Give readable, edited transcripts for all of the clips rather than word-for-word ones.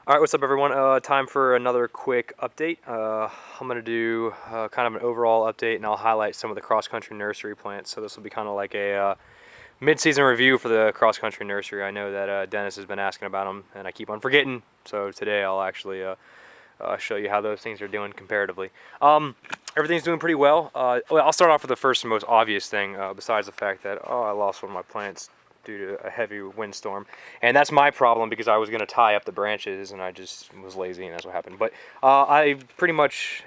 Alright, what's up everyone? Time for another quick update. I'm going to do kind of an overall update, and I'll highlight some of the cross-country nursery plants. So this will be kind of like a mid-season review for the cross-country nursery. I know that Dennis has been asking about them, and I keep on forgetting. So today I'll actually show you how those things are doing comparatively. Everything's doing pretty well. I'll start off with the first and most obvious thing, besides the fact that, I lost one of my plants due to a heavy windstorm, and that's my problem because I was going to tie up the branches and I just was lazy, and that's what happened. But I pretty much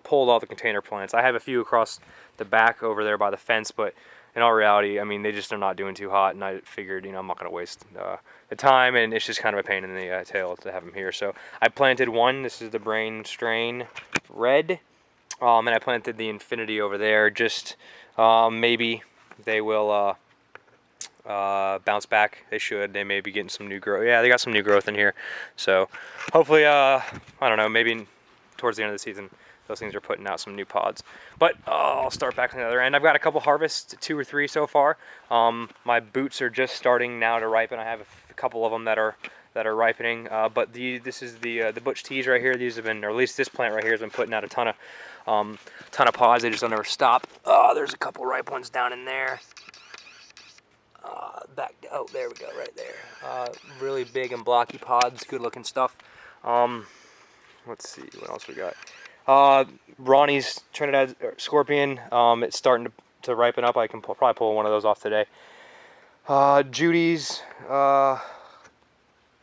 pulled all the container plants. I have a few across the back over there by the fence, but in all reality, I mean, they just are not doing too hot, and I figured, I'm not going to waste the time, and it's just kind of a pain in the tail to have them here. So I planted one. This is the Brain Strain Red, and I planted the Infinity over there. Just maybe they will bounce back. They should. They may be getting some new growth. Yeah, they got some new growth in here. So hopefully, I don't know, maybe towards the end of the season, those things are putting out some new pods. But I'll start back on the other end. I've got a couple harvests, 2 or 3 so far. My boots are just starting now to ripen. I have a couple of them that are ripening. But this is the Butch Teas right here. These have been, or at least this plant right here has been putting out a ton of pods. They just don't ever stop. There's a couple ripe ones down in there. Oh, there we go, right there. Really big and blocky pods, good looking stuff. Let's see, what else we got? Ronnie's Trinidad Scorpion, it's starting to ripen up. I can probably pull one of those off today. Judy's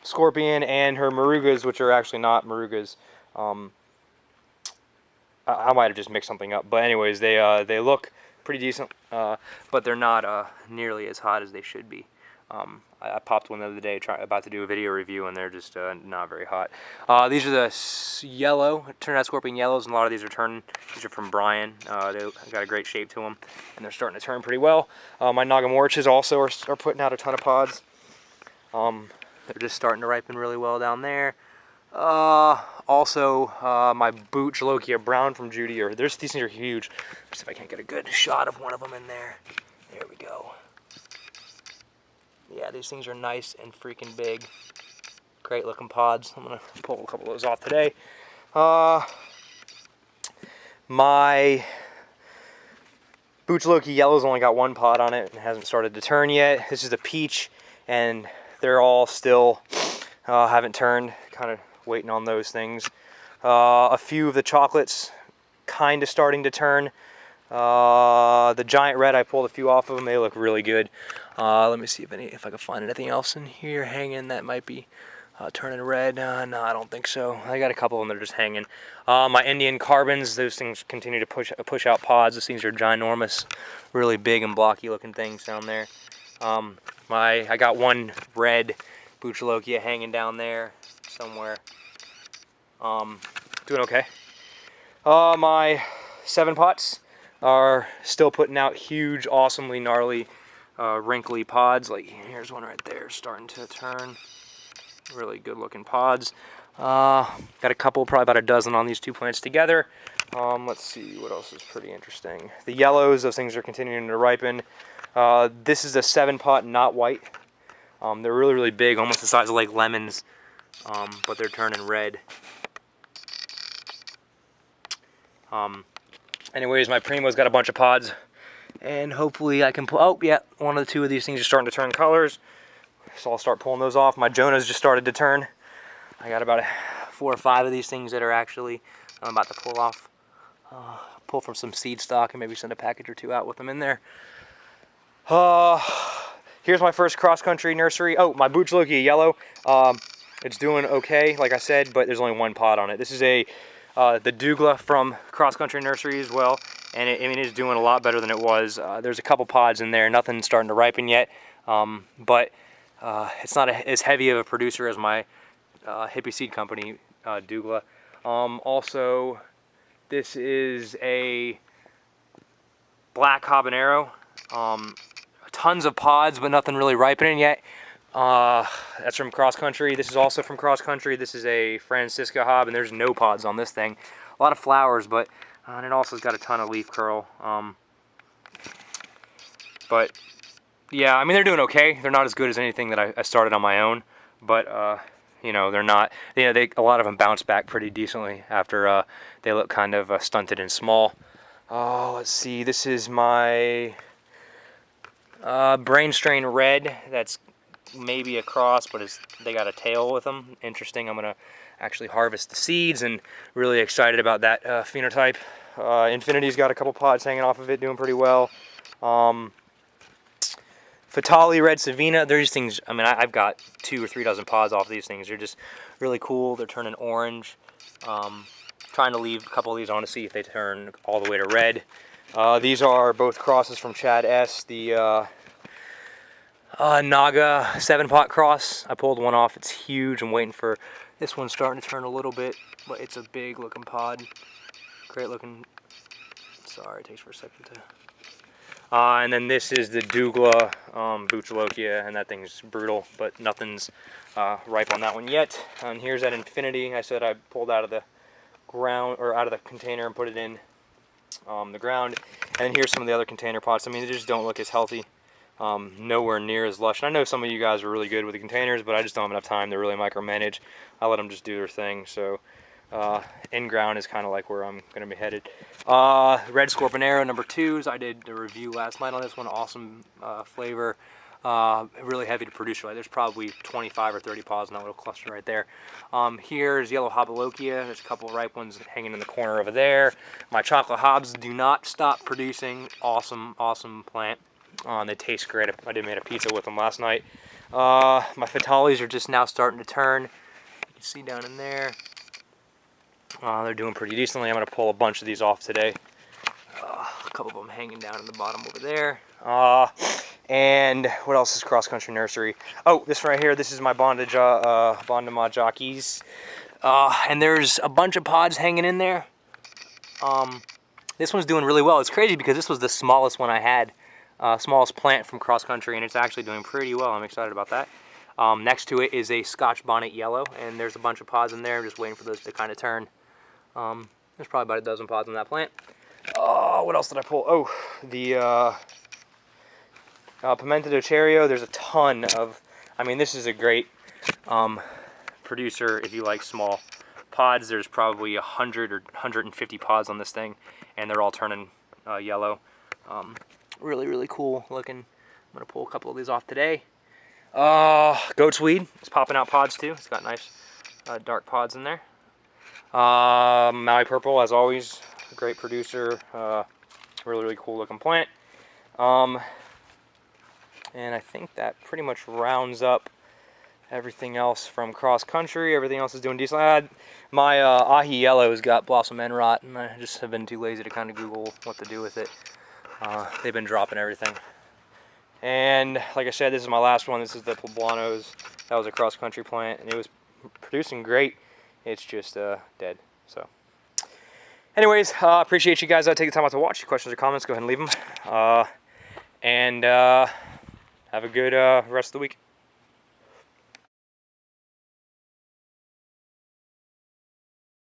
Scorpion and her Marugas, which are actually not Marugas. I might have just mixed something up, but anyways, they look pretty decent, but they're not nearly as hot as they should be. I popped one the other day about to do a video review, and they're just not very hot. These are the yellow Trinidad Scorpion yellows, and a lot of these are turning. These are from Brian. They got a great shape to them, and they're starting to turn pretty well. My Nagamorches also are putting out a ton of pods. They're just starting to ripen really well down there. Also, my Booch Lokia Brown from Judy, these things are huge. Let's see if I can't get a good shot of one of them in there. There we go. Yeah, these things are nice and freaking big. Great looking pods. I'm gonna pull a couple of those off today. My Booch Lokia Yellow's only got one pod on it and hasn't started to turn yet. This is a peach, and they're all still haven't turned. Kind of waiting on those things. A few of the chocolates kind of starting to turn. The Giant Red, I pulled a few off of them. They look really good. Let me see if I can find anything else in here hanging that might be turning red. No, I don't think so. I got a couple of them that are just hanging. My Indian Carbons, those things continue to push out pods. Those things are ginormous, really big and blocky looking things down there. I got one red Booch Lokia hanging down there somewhere. Doing okay. My 7-pots are still putting out huge, awesomely gnarly, wrinkly pods. Like here's one right there, starting to turn. Really good looking pods. Got a couple, probably about a dozen on these 2 plants together. Let's see what else is pretty interesting. The yellows, those things are continuing to ripen. This is a 7-pot, not white. They're really, really big, almost the size of like lemons, but they're turning red. Anyways, my Primo's got a bunch of pods, and hopefully I can pull. Oh, yeah, one of the 2 of these things are starting to turn colors, so I'll start pulling those off. My Jonah's just started to turn. I got about 4 or 5 of these things that are actually I'm about to pull off. Pull from some seed stock and maybe send a package or 2 out with them in there. Here's my first cross-country nursery. Oh, my Booch Lokia Yellow. It's doing okay, like I said, but there's only 1 pod on it. This is the Douglas from Cross Country Nursery as well, and it's doing a lot better than it was. There's a couple pods in there, nothing starting to ripen yet, but it's not as heavy of a producer as my Hippie Seed Company Douglas. Also, this is a Black Habanero. Tons of pods, but nothing really ripening yet. That's from Cross Country. This is also from Cross Country. This is a Francisca Hob, and there's no pods on this thing. A lot of flowers, but and it also has got a ton of leaf curl. But yeah, I mean, they're doing okay. They're not as good as anything that I started on my own, but you know, they're not, you know, a lot of them bounce back pretty decently after they look kind of stunted and small. Let's see, this is my Brain Strain Red. That's maybe a cross, but they got a tail with them. Interesting. I'm gonna actually harvest the seeds, and really excited about that phenotype. Infinity's got a couple pods hanging off of it, doing pretty well. Fatali Red Savina, they're these things, I mean, I've got 2 or 3 dozen pods off these things. They're just really cool. They're turning orange. Trying to leave a couple of these on to see if they turn all the way to red. These are both crosses from Chad S. The Naga 7-pot cross. I pulled one off. It's huge. I'm waiting for this one starting to turn a little bit, but it's a big looking pod. Great looking. Sorry, it takes for a second to. And then this is the Douglas Buchalokia, and that thing's brutal, but nothing's ripe on that one yet. And here's that Infinity I said I pulled out of the ground, or out of the container, and put it in the ground. And here's some of the other container pots. I mean, they just don't look as healthy. Nowhere near as lush. And I know some of you guys are really good with the containers, but I just don't have enough time to really micromanage. I let them just do their thing. So in ground is kind of like where I'm going to be headed. Red Scorponero number 2s. I did a review last night on this one. Awesome flavor. Really heavy to produce. There's probably 25 or 30 pods in that little cluster right there. Here's Yellow Hobolokia. There's a couple of ripe ones hanging in the corner over there. My chocolate hobs do not stop producing. Awesome, awesome plant. They taste great. I did make a pizza with them last night. My Fatalis are just now starting to turn. You can see down in there. They're doing pretty decently. I'm going to pull a bunch of these off today. A couple of them hanging down in the bottom over there. And what else is Cross Country Nursery? Oh, this one right here. This is my Bondama Jockeys. And there's a bunch of pods hanging in there. This one's doing really well. It's crazy because this was the smallest one I had. Smallest plant from Cross Country, and it's actually doing pretty well. I'm excited about that. Next to it is a Scotch Bonnet Yellow, and there's a bunch of pods in there. I'm just waiting for those to kind of turn. There's probably about a dozen pods on that plant. What else did I pull? Oh, the Pimenta do Cherry. There's a ton of, I mean, this is a great producer if you like small pods. There's probably 100 or 150 pods on this thing, and they're all turning yellow. Really, really cool looking. I'm going to pull a couple of these off today. Goat's Weed is popping out pods too. It's got nice dark pods in there. Maui Purple, as always, great producer. Really, really cool looking plant. And I think that pretty much rounds up everything else from Cross Country. Everything else is doing decent. My Ahi Yellow's got blossom end rot, and I just have been too lazy to kind of Google what to do with it. They've been dropping everything. And like I said, this is my last one. This is the Poblanos. That was a Cross Country plant, and it was producing great. It's just dead. So anyways, appreciate you guys taking the time out to watch. Questions or comments, go ahead and leave them. And have a good rest of the week.